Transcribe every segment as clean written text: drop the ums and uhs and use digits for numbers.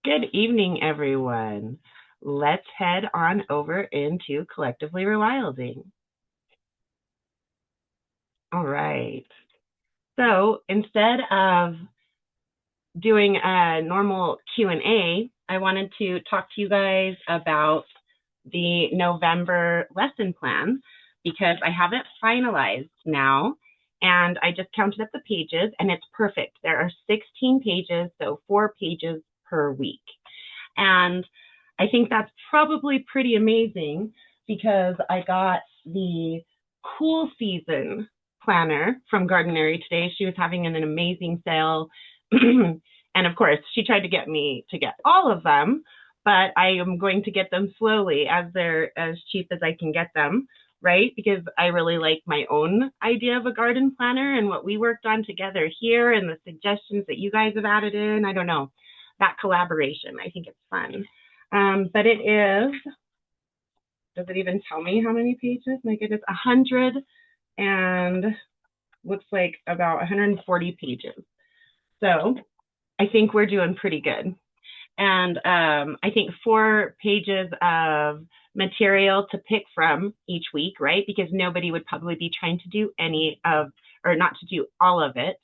Good evening, everyone. Let's head on over into Collectively Rewilding. All right. So instead of doing a normal Q&A, I wanted to talk to you guys about the November lesson plan because I have it finalized now and I just counted up the pages and it's perfect. There are 16 pages, so 4 pages per week. And I think that's probably pretty amazing because I got the cool season planner from Gardenary today. She was having an amazing sale. And of course, she tried to get me to get all of them, but I am going to get them slowly as they're as cheap as I can get them, right? Because I really like my own idea of a garden planner and what we worked on together here and the suggestions that you guys have added in. I don't know, that collaboration. I think it's fun. But it is, does it even tell me how many pages? My goodness, 100 and looks like about 140 pages. So I think we're doing pretty good. And I think 4 pages of material to pick from each week, right? Because nobody would probably be trying to do any of, or not to do all of it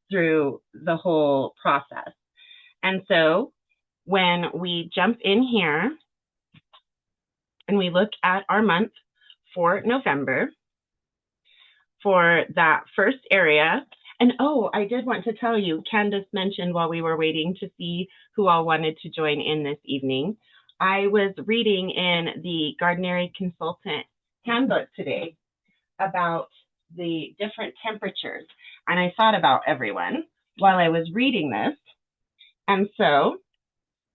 through the whole process. And so when we jump in here and we look at our month for November, for that first area, and oh, I did want to tell you, Candace mentioned while we were waiting to see who all wanted to join in this evening, I was reading in the Gardenary Consultant Handbook today about the different temperatures, and I thought about everyone while I was reading this. And so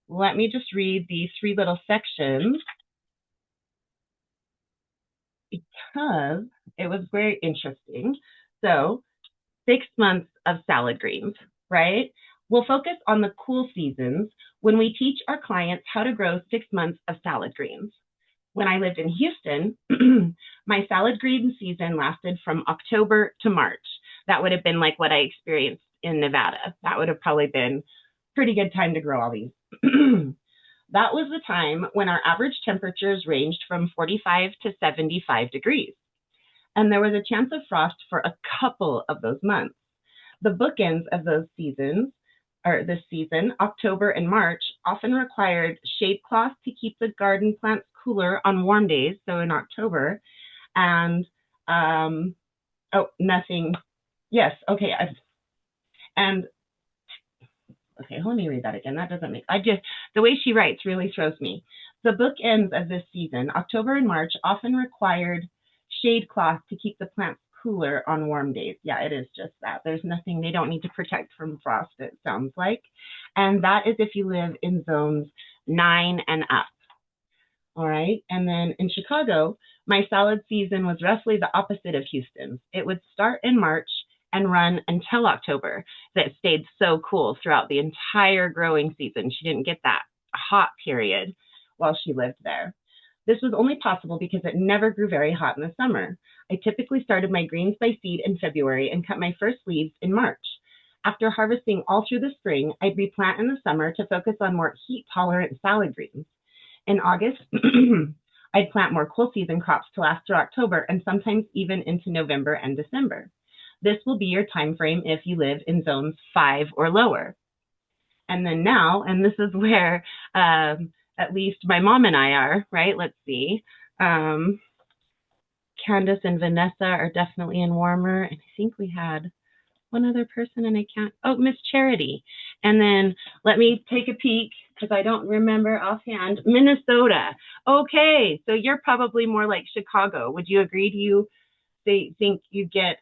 let me just read these 3 little sections because it was very interesting. So 6 months of salad greens, right? We'll focus on the cool seasons when we teach our clients how to grow 6 months of salad greens. When I lived in Houston, my salad green season lasted from October to March. That would have been like what I experienced in Nevada. That would have probably been pretty good time to grow all these. That was the time when our average temperatures ranged from 45 to 75 degrees. And there was a chance of frost for a couple of those months. The bookends of those seasons, or this season, October and March, often required shade cloths to keep the garden plants cooler on warm days, so in October. And, nothing. Yes, okay. And okay, let me read that again. That doesn't make, the way she writes really throws me. The bookends of this season, October and March, often required shade cloth to keep the plants cooler on warm days. Yeah, it is just that. There's nothing, they don't need to protect from frost, it sounds like. And that is if you live in zones 9 and up. All right. And then in Chicago, my salad season was roughly the opposite of Houston's. It would start in March and run until October. That stayed so cool throughout the entire growing season. She didn't get that hot period while she lived there. This was only possible because it never grew very hot in the summer. I typically started my greens by seed in February and cut my first leaves in March. After harvesting all through the spring, I'd replant in the summer to focus on more heat-tolerant salad greens. In August, I'd plant more cool season crops to last through October and sometimes even into November and December. This will be your time frame if you live in zones 5 or lower. And then now, and this is where at least my mom and I are, right? Let's see. Candace and Vanessa are definitely in warmer. And I think we had one other person and I can't, Miss Charity. And then let me take a peek because I don't remember offhand. Minnesota. Okay, so you're probably more like Chicago. Would you agree? Do you think you get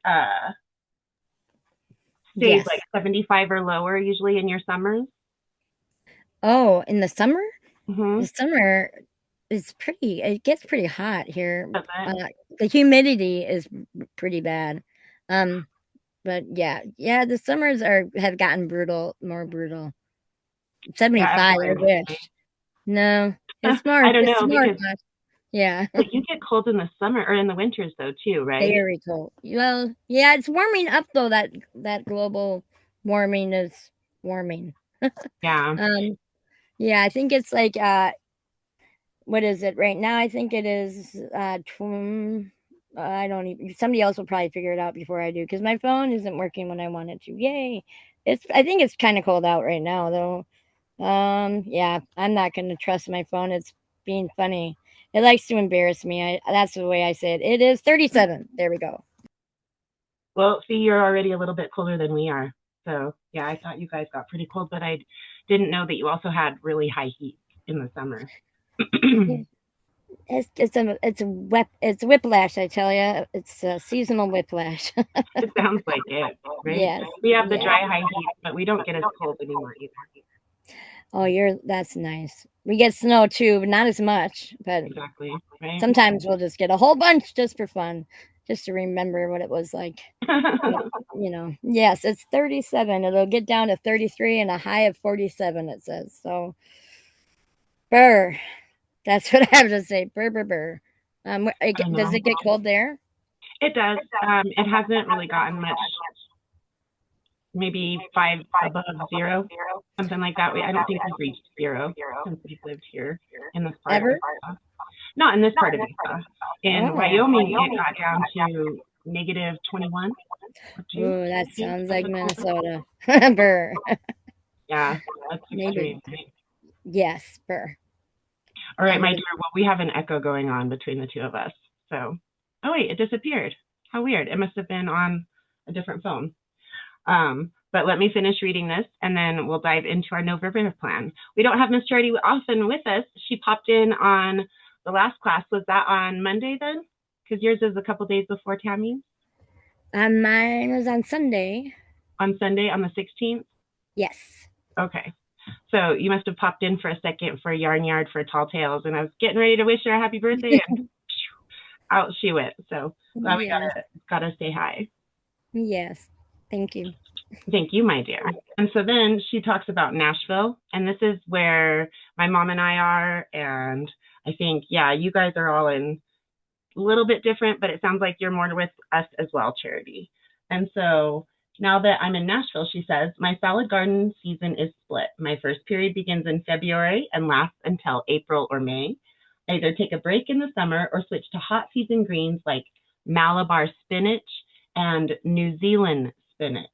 days Yes. like 75 or lower usually in your summers? Oh, in the summer? Mm-hmm. The summer is pretty, it gets pretty hot here. Does it? The humidity is pretty bad. Um, but yeah, the summers have gotten more brutal. Yeah, 75, I everywhere. wish. No, I don't it's know more because hot. Yeah, but you get cold in the summer or in the winters though too, right? very cold. Well, yeah, it's warming up though. That global warming is warming. Yeah. Um, Yeah, I think it's like what is it right now? I think it is I don't even, somebody else will probably figure it out before I do because my phone isn't working when I want it to. Yay. I think it's kind of cold out right now though. Yeah, I'm not going to trust my phone. It's being funny. It likes to embarrass me. That's the way I say it. It is 37. There we go. Well, see, you're already a little bit colder than we are. So, yeah, I thought you guys got pretty cold, but I didn't know that you also had really high heat in the summer. It It's whiplash, I tell you. It's a seasonal whiplash. sounds like it, right? Yes. We have the Yeah. dry high heat, but we don't get as cold anymore either. Oh, that's nice. We get snow too, but not as much. But Exactly, right? sometimes we'll just get a whole bunch just for fun, just to remember what it was like. But, yes, it's 37. It'll get down to 33 and a high of 47, it says. So, burr. That's what I have to say. Burr, burr, burr. I Does know. it get cold there? It does. It hasn't really gotten much, maybe five above zero, something like that. I don't think we've reached zero since we've lived here in this part of Ever? Utah. Not in this part of Utah. In Oh. Wyoming, it got down to negative 21 or 2, Ooh, I that think. sounds That's like the coldest. Minnesota. Burr. Yeah, that's Maybe. extreme. Right? Yes, burr. All right, I'm my gonna. dear. Well, we have an echo going on between the two of us. So, oh wait, it disappeared. How weird. It must have been on a different phone. But let me finish reading this and then we'll dive into our November plan. We don't have Miss Charity often with us. She popped in on the last class. Was that on Monday then? Because yours is a couple days before Tammy's. Mine was on Sunday. On Sunday on the 16th. Yes. Okay. So you must have popped in for a second for Yarn Yard for Tall Tales, and I was getting ready to wish her a happy birthday, and out she went. So glad we Yes. got to say hi. Yes. Thank you. Thank you, my dear. And so then she talks about Nashville, and this is where my mom and I are, and I think, yeah, you guys are all in a little bit different, but it sounds like you're more with us as well, Charity. And so now that I'm in Nashville, she says, my salad garden season is split. My first period begins in February and lasts until April or May. I either take a break in the summer or switch to hot season greens like Malabar spinach and New Zealand spinach.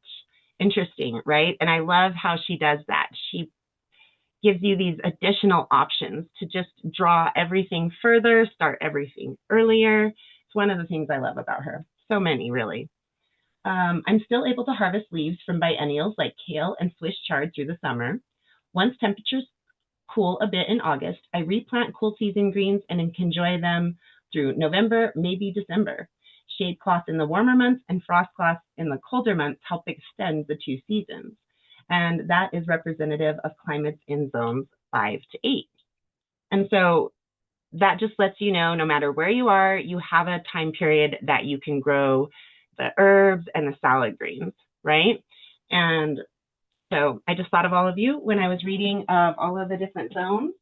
Interesting, right? And I love how she does that. She gives you these additional options to just draw everything further, start everything earlier. It's one of the things I love about her. So many, really. I'm still able to harvest leaves from biennials like kale and Swiss chard through the summer. Once temperatures cool a bit in August, I replant cool season greens and can enjoy them through November, maybe December. Shade cloth in the warmer months and frost cloth in the colder months help extend the two seasons. And that is representative of climates in zones 5 to 8. And so that just lets you know no matter where you are, you have a time period that you can grow the herbs and the salad greens, right? And so I just thought of all of you when I was reading of all of the different zones.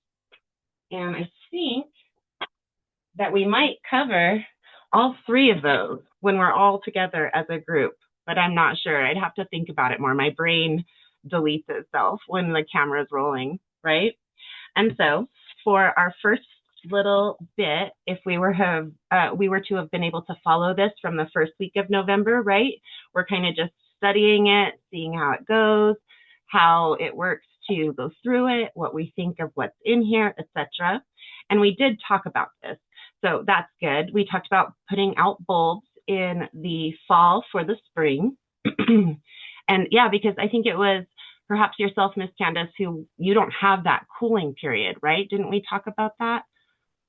And I think that we might cover all three of those when we're all together as a group, but I'm not sure. I'd have to think about it more. My brain deletes itself when the camera's rolling, right? And so for our first little bit, if we were to have been able to follow this from the first week of November, right? We're kind of just studying it, seeing how it goes, how it works to go through it, what we think of what's in here, etc. And we did talk about this. So that's good. We talked about putting out bulbs in the fall for the spring. And yeah, because I think it was perhaps yourself, Miss Candace, who you don't have that cooling period, right? Didn't we talk about that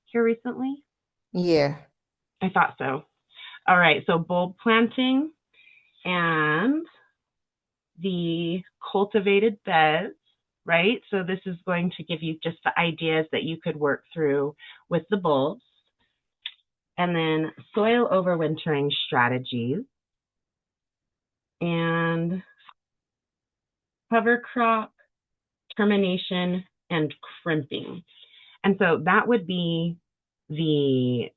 here recently? Yeah. I thought so. All right, so bulb planting and the cultivated beds, right? So this is going to give you just the ideas that you could work through with the bulbs. And then soil overwintering strategies and cover crop termination and crimping. And so that would be the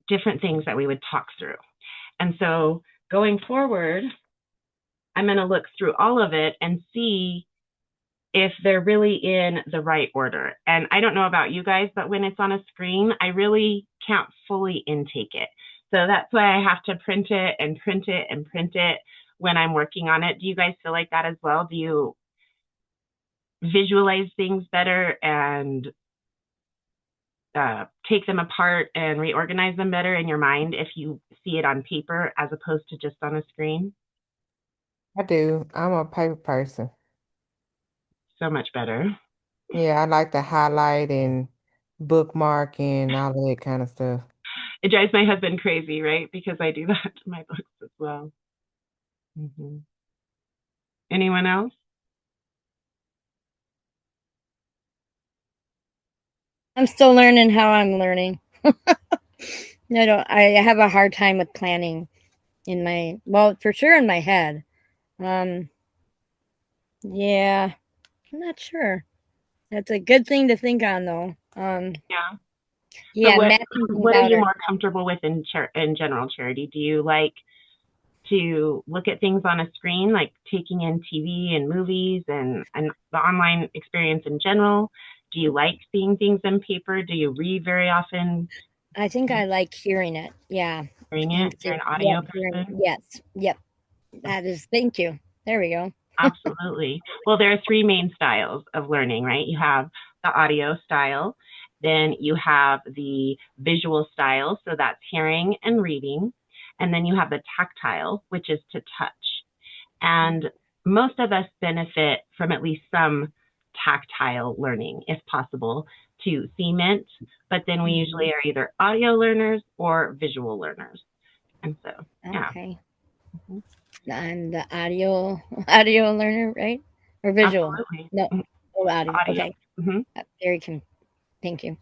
different things that we would talk through. And so going forward, I'm going to look through all of it and see if they're really in the right order. And I don't know about you guys, but when it's on a screen, I really can't fully intake it. So that's why I have to print it and print it and print it when I'm working on it. Do you guys feel like that as well? Do you visualize things better and take them apart and reorganize them better in your mind if you see it on paper as opposed to just on a screen? I do. I'm a paper person. So much better. Yeah, I like to highlight and bookmark and all of that kind of stuff. It drives my husband crazy, right? Because I do that to my books as well. Mm-hmm. Anyone else? I'm still learning how I'm learning. I don't. I have a hard time with planning in my well, for sure in my head. Um, yeah, I'm not sure. That's a good thing to think on, though. Yeah. So Yeah, mapping things what are out you are more comfortable with in general, Charity? Do you like to look at things on a screen, like taking in TV and movies and the online experience in general? Do you like seeing things in paper? Do you read very often? I think I like hearing it. Yeah. Hearing it? And You're see, an yep, audio hearing, person? yes, yep. That is, thank you. There we go. Absolutely. Well, there are three main styles of learning, right? You have the audio style, then you have the visual style, so that's hearing and reading, and then you have the tactile, which is to touch. And most of us benefit from at least some tactile learning, if possible, to cement, but then we usually are either audio learners or visual learners. And so, yeah. Okay. Mhm. I'm the audio learner, right? Or visual? Absolutely. No, Mhm. oh, audio. Audio. Okay. Mhm. Very can. Thank you.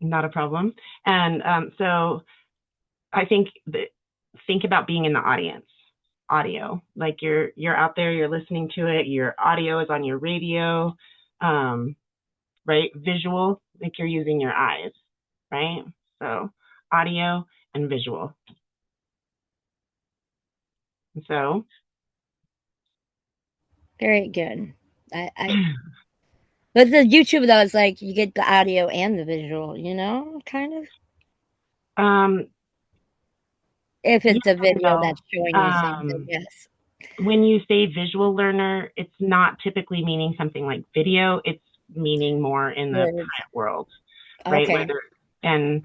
Not a problem. And so I think think about being in the audience. Audio, like you're out there, you're listening to it. Your audio is on your radio, um, right? Visual, like you're using your eyes, right? So audio and visual. And so, Very good. I but the YouTube though is like you get the audio and the visual, kind of. um, If yes it's a and video no. that's showing you things, I Um, guess. when you say visual learner, it's not typically meaning something like video. It's meaning more in the Words. print world, right? Okay. And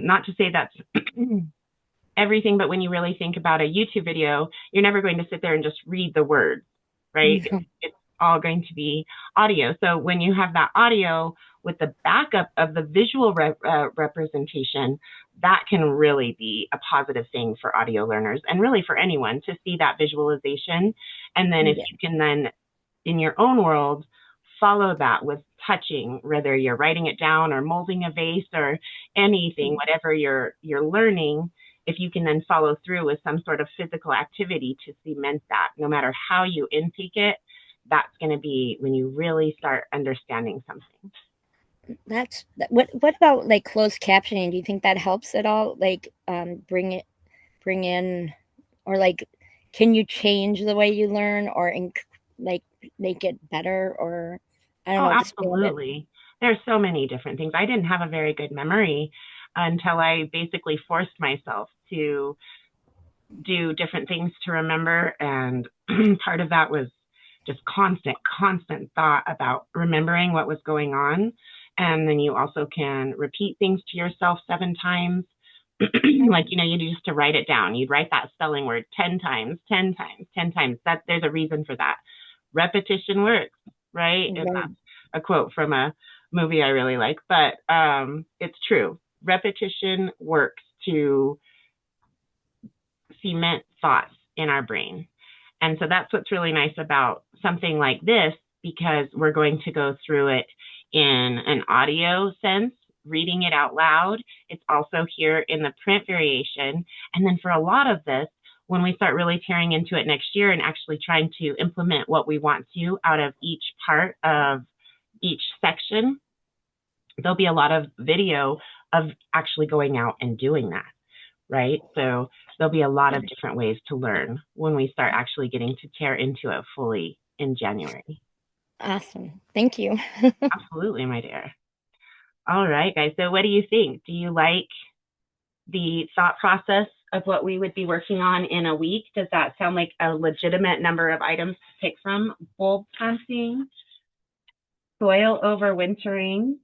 not to say that's everything, but when you really think about a YouTube video, you're never going to sit there and just read the words, right? It's all going to be audio. So when you have that audio with the backup of the visual representation, that can really be a positive thing for audio learners and really for anyone to see that visualization. And then if Yeah. you can then in your own world follow that with touching, whether you're writing it down or molding a vase or anything, whatever you're learning, if you can then follow through with some sort of physical activity to cement that, no matter how you intake it, that's going to be when you really start understanding something. What about like closed captioning? Do you think that helps at all? Like bring in or like can you change the way you learn or like make it better or I don't Oh, know, expand it? absolutely. There's so many different things. I didn't have a very good memory until I basically forced myself to do different things to remember. And part of that was just constant thought about remembering what was going on. And then you also can repeat things to yourself 7 times. Like, you used to write it down. You'd write that spelling word 10 times, 10 times, 10 times. That there's a reason for that. Repetition works, right? And Right. that's a quote from a movie I really like, but it's true. Repetition works to cement thoughts in our brain. And so that's what's really nice about something like this, because we're going to go through it in an audio sense, reading it out loud. It's also here in the print variation. And then for a lot of this, when we start really tearing into it next year and actually trying to implement what we want to out of each part of each section, there'll be a lot of video of actually going out and doing that, right? So there'll be a lot of different ways to learn when we start actually getting to tear into it fully in January. Awesome. Thank you. Absolutely, my dear. All right, guys. So what do you think? Do you like the thought process of what we would be working on in a week? Does that sound like a legitimate number of items to pick from? Bulb planting, soil overwintering,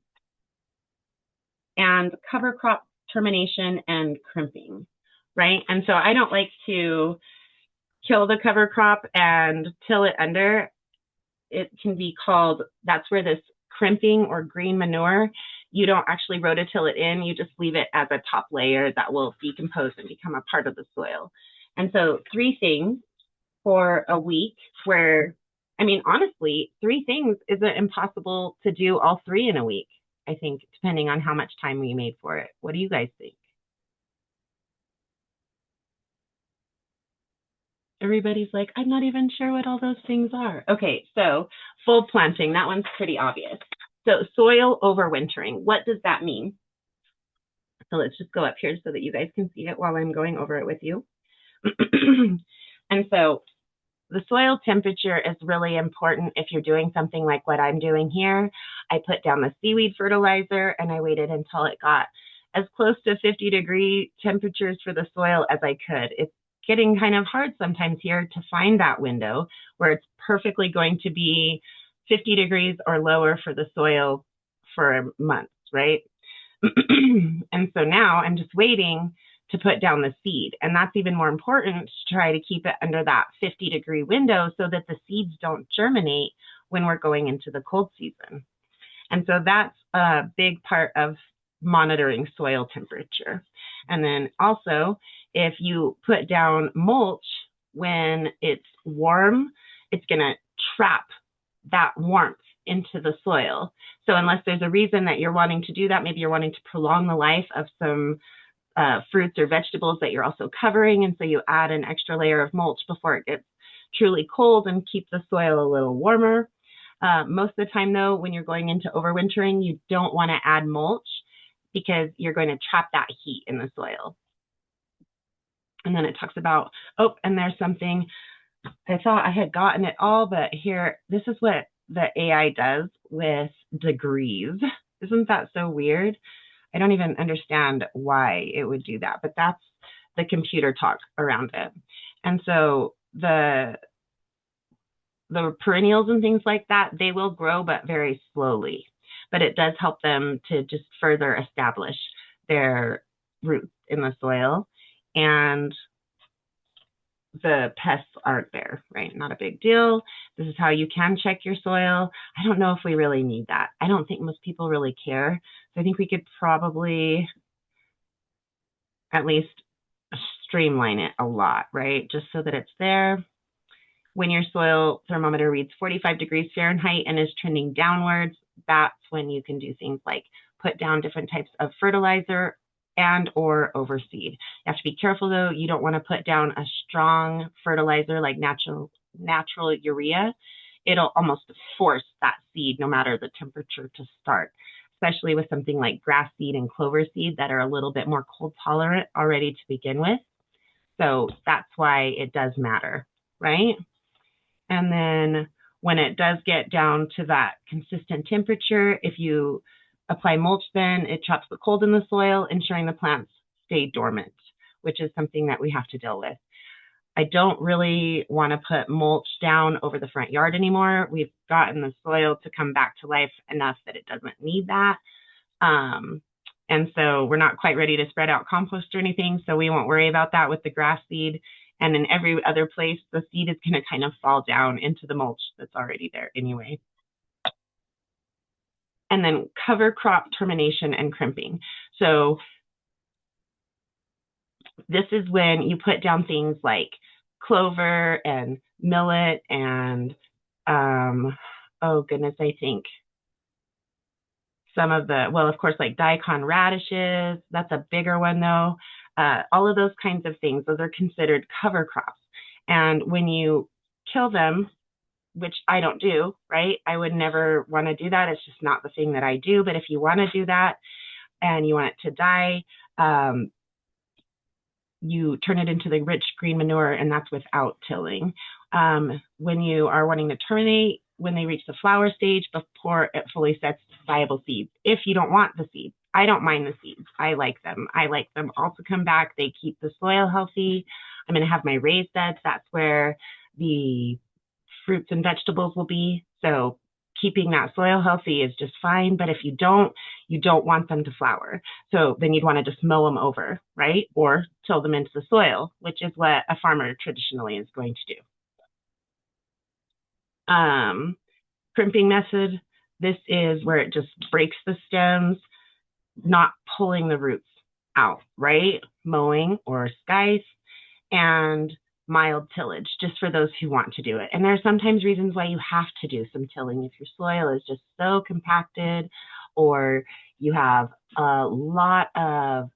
and cover crop termination and crimping, right? And so I don't like to kill the cover crop and till it under. It can be called, that's where this crimping or green manure, you don't actually rototill it in, you just leave it as a top layer that will decompose and become a part of the soil. And so 3 things for a week where, I mean, honestly, 3 things isn't impossible to do all 3 in a week, I think, depending on how much time we made for it. What do you guys think? Everybody's like, I'm not even sure what all those things are. Okay, so bulb planting, that one's pretty obvious. So soil overwintering, what does that mean? So let's just go up here so that you guys can see it while I'm going over it with you. And so the soil temperature is really important if you're doing something like what I'm doing here. I put down the seaweed fertilizer and I waited until it got as close to 50-degree temperatures for the soil as I could. It's getting kind of hard sometimes here to find that window where it's perfectly going to be 50 degrees or lower for the soil for months, right? And so now I'm just waiting to put down the seed. And that's even more important to try to keep it under that 50-degree window so that the seeds don't germinate when we're going into the cold season. And so that's a big part of monitoring soil temperature. And then also, if you put down mulch when it's warm, it's going to trap that warmth into the soil. So unless there's a reason that you're wanting to do that, maybe you're wanting to prolong the life of some fruits or vegetables that you're also covering, and so you add an extra layer of mulch before it gets truly cold and keep the soil a little warmer. Most of the time, though, when you're going into overwintering, you don't want to add mulch because you're going to trap that heat in the soil. And then it talks about, oh, and there's something, I thought I had gotten it all, but here, this is what the AI does with degrees. Isn't that so weird? I don't even understand why it would do that, but that's the computer talk around it. And so the perennials and things like that, they will grow, but very slowly. But it does help them to just further establish their roots in the soil. And the pests aren't there, right? Not a big deal. This is how you can check your soil. I don't know if we really need that. I don't think most people really care. So I think we could probably at least streamline it a lot, right? Just so that it's there. When your soil thermometer reads 45 degrees Fahrenheit and is trending downwards, that's when you can do things like put down different types of fertilizer and or overseed. You have to be careful though. You don't want to put down a strong fertilizer like natural urea. It'll almost force that seed no matter the temperature to start, especially with something like grass seed and clover seed that are a little bit more cold tolerant already to begin with. So that's why it does matter, right? And then when it does get down to that consistent temperature, if you apply mulch, then it traps the cold in the soil, ensuring the plants stay dormant, which is something that we have to deal with. I don't really want to put mulch down over the front yard anymore. We've gotten the soil to come back to life enough that it doesn't need that. And so we're not quite ready to spread out compost or anything, so we won't worry about that with the grass seed. And in every other place, the seed is going to kind of fall down into the mulch that's already there anyway. And then cover crop termination and crimping. So this is when you put down things like clover and millet and, oh goodness, I think some of the, well, of course, like daikon radishes, that's a bigger one though. All of those kinds of things, those are considered cover crops. And when you kill them, which I don't do, right? I would never want to do that. It's just not the thing that I do. But if you want to do that and you want it to die, you turn it into the rich green manure, and that's without tilling. When you are wanting to terminate, when they reach the flower stage before it fully sets viable seeds. If you don't want the seeds, I don't mind the seeds. I like them. I like them all to come back. They keep the soil healthy. I'm going to have my raised beds. That's where the fruits and vegetables will be. So keeping that soil healthy is just fine. But if you don't want them to flower. So then you'd want to just mow them over, right? Or till them into the soil, which is what a farmer traditionally is going to do. Crimping method, this is where it just breaks the stems, not pulling the roots out, right? Mowing or scythe, and mild tillage, just for those who want to do it. And there are sometimes reasons why you have to do some tilling if your soil is just so compacted, or you have a lot of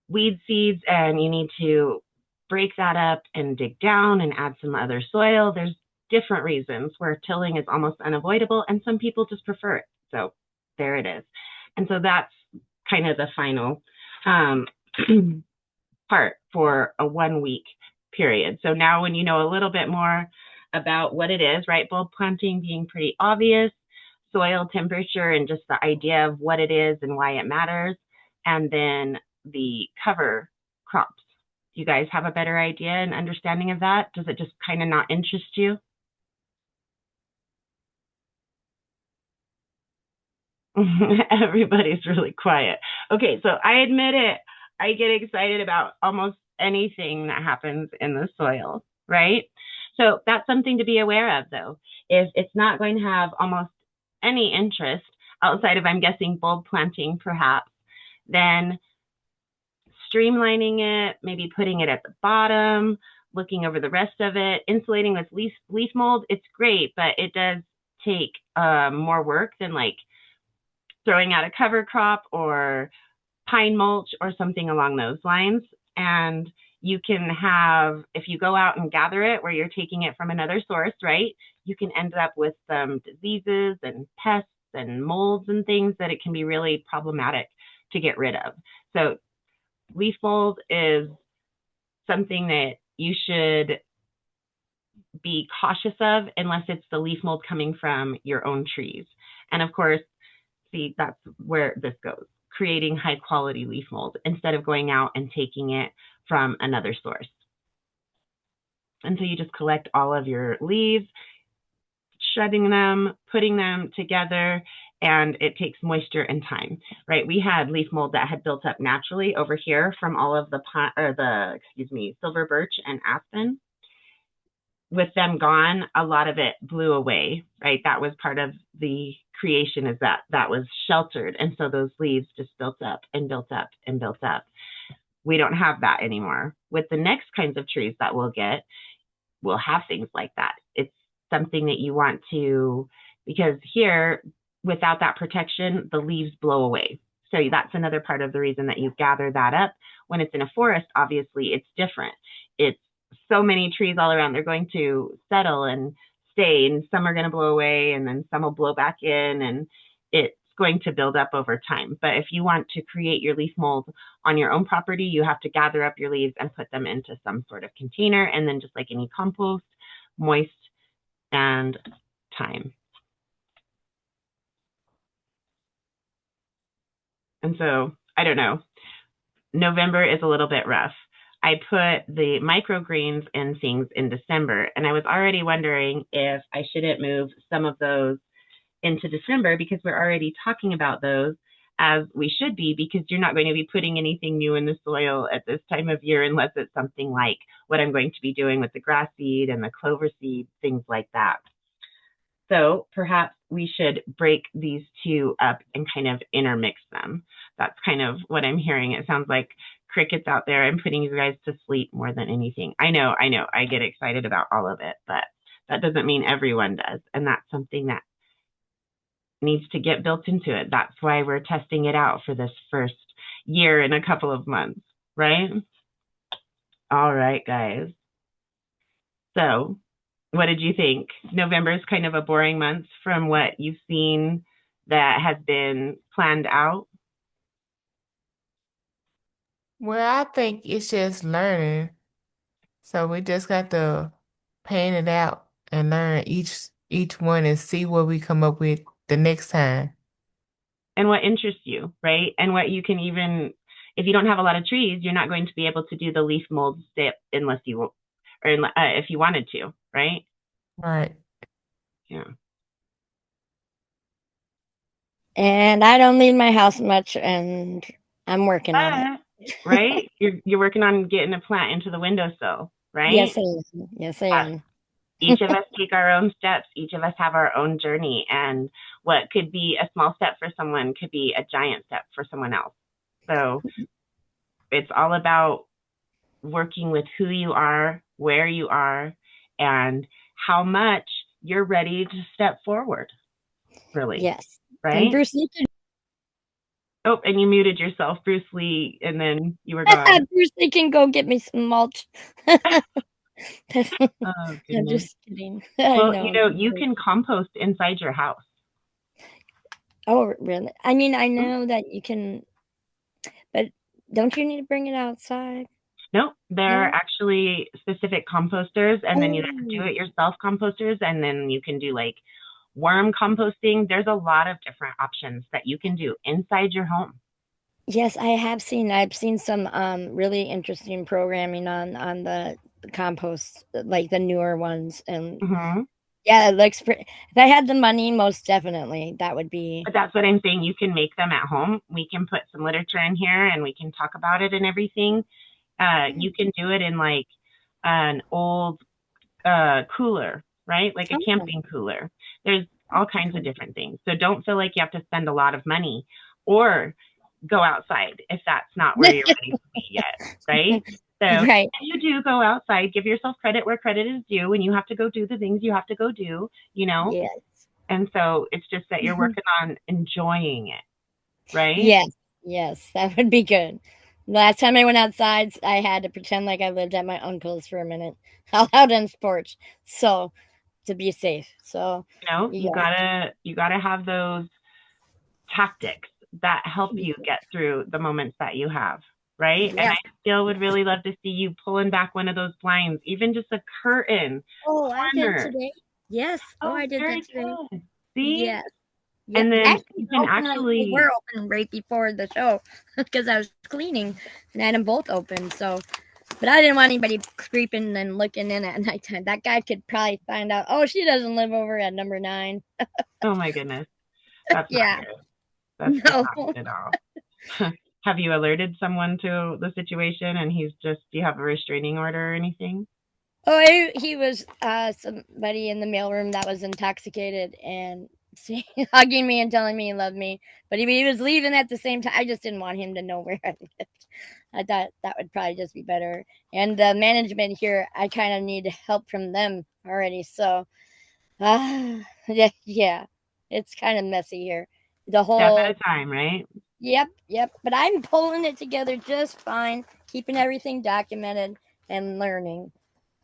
weed seeds and you need to break that up and dig down and add some other soil. There's different reasons where tilling is almost unavoidable, and some people just prefer it. So there it is. And so that's kind of the final part for a 1 week period. So now when you know a little bit more about what it is, right? Bulb planting being pretty obvious, soil temperature and just the idea of what it is and why it matters, and then the cover crops. Do you guys have a better idea and understanding of that? Does it just kind of not interest you? Everybody's really quiet. Okay, so I admit it. I get excited about almost anything that happens in the soil, right? So that's something to be aware of, though. If it's not going to have almost any interest outside of, I'm guessing, bulb planting, perhaps, then streamlining it, maybe putting it at the bottom, looking over the rest of it, insulating with leaf mold, it's great, but it does take more work than like throwing out a cover crop or pine mulch or something along those lines. And you can have, if you go out and gather it where you're taking it from another source, right, you can end up with some diseases and pests and molds and things that it can be really problematic to get rid of. So leaf mold is something that you should be cautious of unless it's the leaf mold coming from your own trees. And of course, see, that's where this goes, creating high quality leaf mold instead of going out and taking it from another source. And so you just collect all of your leaves, shredding them, putting them together, and it takes moisture and time, right? We had leaf mold that had built up naturally over here from all of the silver birch and aspen. With them gone, a lot of it blew away, right? That was part of the creation, is that was sheltered. And so those leaves just built up and built up and built up. We don't have that anymore. With the next kinds of trees that we'll get, we'll have things like that. It's something that you want to, because here, without that protection, the leaves blow away. So that's another part of the reason that you gather that up. When it's in a forest, obviously it's different. It's so many trees all around, they're going to settle and stay, and some are going to blow away and then some will blow back in, and it's going to build up over time. But if you want to create your leaf mold on your own property, you have to gather up your leaves and put them into some sort of container, and then just like any compost, moist and time. And so, I don't know, November is a little bit rough. I put the microgreens and things in December, and I was already wondering if I shouldn't move some of those into December, because we're already talking about those, as we should be, because you're not going to be putting anything new in the soil at this time of year unless it's something like what I'm going to be doing with the grass seed and the clover seed, things like that. So perhaps we should break these two up and kind of intermix them. That's kind of what I'm hearing. It sounds like crickets out there. I'm putting you guys to sleep more than anything. I know. I get excited about all of it, but that doesn't mean everyone does. And that's something that needs to get built into it. That's why we're testing it out for this first year in a couple of months, right? All right, guys. So what did you think? November is kind of a boring month from what you've seen that has been planned out. Well, I think it's just learning. So we just got to paint it out and learn each one and see what we come up with the next time. And what interests you, right? And what you can even, if you don't have a lot of trees, you're not going to be able to do the leaf mold step unless you, or if you wanted to, right? Right. Yeah. And I don't leave my house much, and I'm working on it. Right? You're working on getting a plant into the windowsill, right? Yes, I am. Yes, I am. Each of us take our own steps. Each of us have our own journey, and what could be a small step for someone could be a giant step for someone else. So it's all about working with who you are, where you are, and how much you're ready to step forward. Really. Yes. Right? And Bruce Lee can Oh, and you muted yourself, Bruce Lee, and then you were gone. Bruce Lee can go get me some mulch. Oh, I'm goodness. just kidding. Well, know. you can compost inside your house. Oh, really? I mean, I know that you can, but don't you need to bring it outside? No, there are No? actually specific composters, and then you have Oh, do-it-yourself composters, and then you can do like worm composting. There's a lot of different options that you can do inside your home. yes, I have seen. I've seen some really interesting programming on the compost, like the newer ones, and Mm-hmm. yeah, it looks pretty. If I had the money, most definitely, that would be. But that's what I'm saying. You can make them at home. We can put some literature in here, and we can talk about it and everything. You can do it in like an old cooler, right? Like a Oh, camping cooler. There's all kinds of different things. So don't feel like you have to spend a lot of money or go outside if that's not where you're ready to be yet, right? So right. if you do go outside, give yourself credit where credit is due, and you have to go do the things you have to go do, Yes. And so it's just that you're working on enjoying it, right? Yes. Yes, that would be good. Last time I went outside, I had to pretend like I lived at my uncle's for a minute, out on his porch, so to be safe. So You yeah. gotta have those tactics that help you get through the moments that you have, right? And Yes. I still would really love to see you pulling back one of those blinds, even just a curtain Oh, I did corner. today. Yes. Oh, Oh, I did that very today. good. See? Yes. Yep. And then Actually, you can they actually, were open right before the show because I was cleaning and I had them both open. So, but I didn't want anybody creeping and looking in at nighttime. That guy could probably find out. Oh, she doesn't live over at number 9. oh my goodness, that's not Yeah. good. That's just No. not good at all. Have you alerted someone to the situation and do you have a restraining order or anything? Oh, he was somebody in the mailroom that was intoxicated and hugging me and telling me he loved me, but he was leaving at the same time. I just didn't want him to know where I lived. I thought that would probably just be better. And the management here, I kind of need help from them already. So, yeah, it's kind of messy here. The Step at a whole, time, right? yep. But I'm pulling it together just fine, keeping everything documented and learning.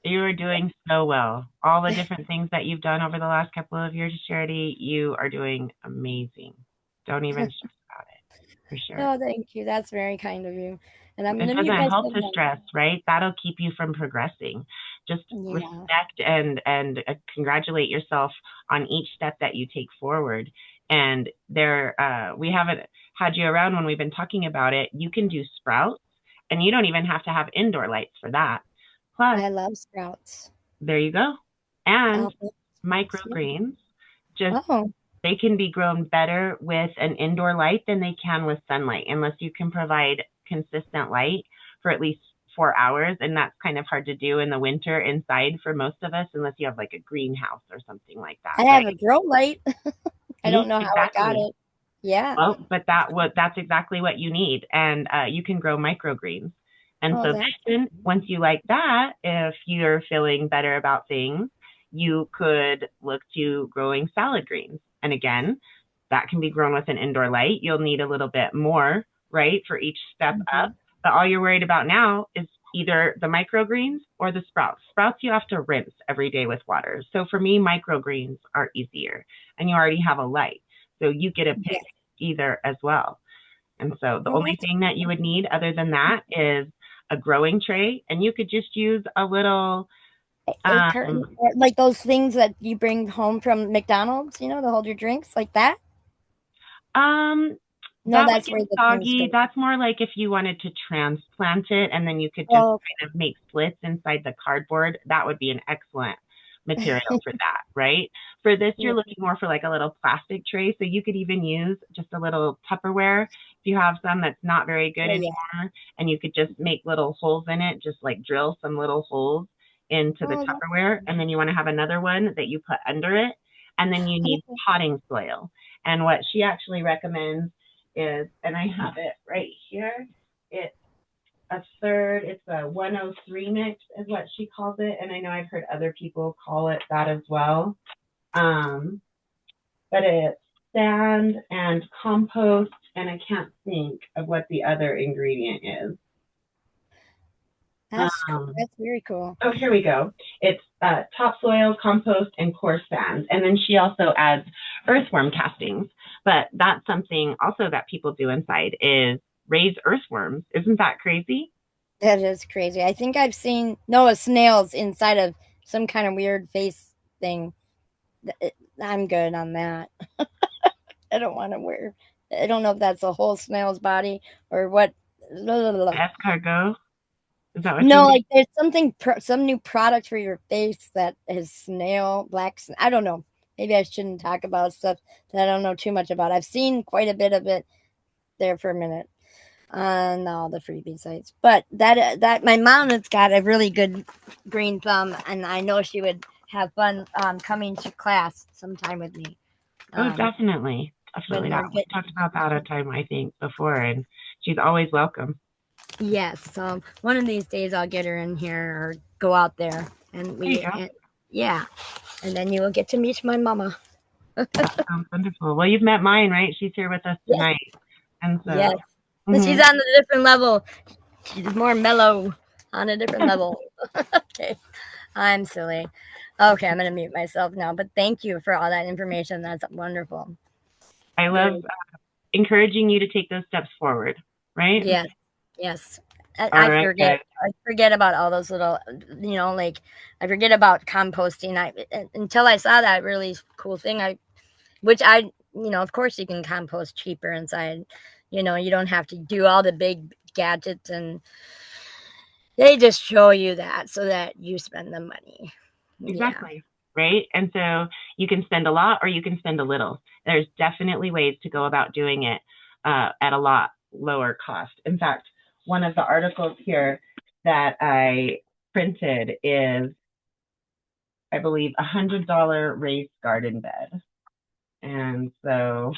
You are doing so well. All the different things that you've done over the last couple of years, Charity, you are doing amazing. Don't even stress about it, for sure. Oh, thank you. That's very kind of you. And I'm It gonna mute doesn't help myself to now. stress, right? That'll keep you from progressing. Just Yeah. respect and congratulate yourself on each step that you take forward. And we haven't had you around when we've been talking about it. You can do sprouts, and you don't even have to have indoor lights for that. Plus, I love sprouts. there you go. And Sprouts. Yeah. microgreens, just Oh, they can be grown better with an indoor light than they can with sunlight, unless you can provide consistent light for at least 4 hours. And that's kind of hard to do in the winter inside for most of us, unless you have like a greenhouse or something like that, I right? have a grow light. I don't See, know how I got exactly. it. Yeah. Well, but that's exactly what you need. And you can grow microgreens. And Oh, so that's then once you like that, if you're feeling better about things, you could look to growing salad greens. And again, that can be grown with an indoor light. You'll need a little bit more, right, for each step up. But all you're worried about now is either the microgreens or the sprouts. Sprouts you have to rinse every day with water. So for me, microgreens are easier, and you already have a light. So you get to pick yes. either as well. And so the Oh, only that's thing that you would need other than that is a growing tray, and you could just use a little 8 carton, Um, like those things that you bring home from McDonald's, to hold your drinks like that. um, No, that would that's get where the things soggy. go. That's more like if you wanted to transplant it and then you could just Oh, kind of make slits inside the cardboard. That would be an excellent material for that, right? For this, yeah, you're looking more for like a little plastic tray. So you could even use just a little Tupperware if you have some that's not very good oh yeah. anymore, and you could just make little holes in it, just like drill some little holes into the Oh, that's Tupperware. And then you want to have another one that you put under it. And then you need okay. potting soil. And what she actually recommends is, and I have it right here, it's a third, it's a 103 mix, is what she calls it. And I know I've heard other people call it that as well. Um, but it's sand and compost, and I can't think of what the other ingredient is. That's cool. Um, That's very cool. oh, here we go. It's topsoil, compost, and coarse sand. And then she also adds earthworm castings. But that's something also that people do inside is raise earthworms. Isn't that crazy? That is crazy. I think I've seen Noah snails inside of some kind of weird face thing. I'm good on that. I don't want to wear. I don't know if that's a whole snail's body or what. Escargot. Is that what you No, mean? like there's something, some new product for your face that is snail, black. I don't know. Maybe I shouldn't talk about stuff that I don't know too much about. I've seen quite a bit of it there for a minute on all the freebie sites. But that my mom has got a really good green thumb, and I know she would have fun coming to class sometime with me. Oh, Um, definitely. Definitely when we're that. We getting talked about that a time, I think, before, and she's always welcome. yes, so one of these days I'll get her in here or go out there, and There you go. yeah, and then you will get to meet my mama. That sounds wonderful. Well, you've met mine, right? She's here with us Yes, tonight. And so, yes, but she's mhm. on a different level. She's more mellow on a different level. Okay, I'm silly. Okay, I'm gonna mute myself now. But thank you for all that information. That's wonderful. I love Very. encouraging you to take those steps forward, right? Yes, yes. All I right, forget. guys. I forget about all those little, like I forget about composting. Until I saw that really cool thing. Which of course you can compost cheaper inside. You don't have to do all the big gadgets, and they just show you that so that you spend the money. Yeah. Exactly. Right. And so you can spend a lot or you can spend a little. There's definitely ways to go about doing it at a lot lower cost. In fact, one of the articles here that I printed is, I believe, $100 raised garden bed. And so,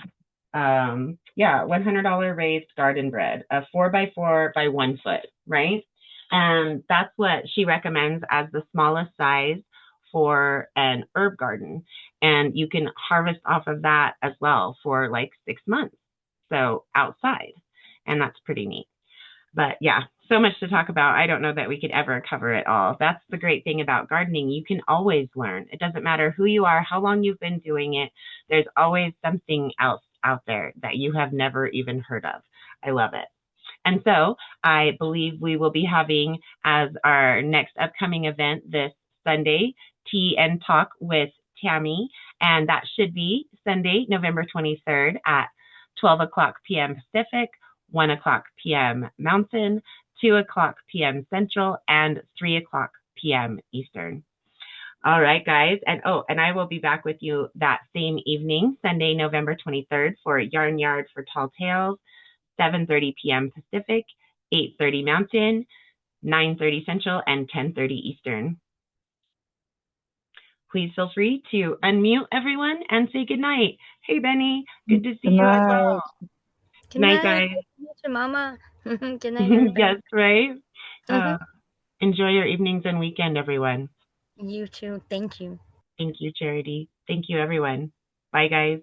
yeah, $100 raised garden bed, a 4x4 by 1 foot, right? And that's what she recommends as the smallest size for an herb garden. And you can harvest off of that as well for like 6 months. So outside. And that's pretty neat. But yeah, so much to talk about. I don't know that we could ever cover it all. That's the great thing about gardening. You can always learn. It doesn't matter who you are, how long you've been doing it. There's always something else out there that you have never even heard of. I love it. And so I believe we will be having as our next upcoming event this Sunday, Tea and Talk with Tammy. And that should be Sunday, November 23rd at 12 o'clock p.m. Pacific, 1 o'clock p.m. Mountain, 2 o'clock p.m. Central, and 3 o'clock p.m. Eastern. All right, guys. And I will be back with you that same evening, Sunday, November 23rd, for Yarn Yard for Tall Tales, 7:30 p.m. Pacific, 8:30 Mountain, 9:30 Central, and 10:30 Eastern. Please feel free to unmute everyone and say goodnight. Hey, Benny, good to see Good you as well. night. Good Night, night. guys. Good night, Mama. Good night, everybody. Yes, right? Hmm. Uh, enjoy your evenings and weekend, everyone. You too. Thank you. Thank you, Charity. Thank you, everyone. Bye, guys.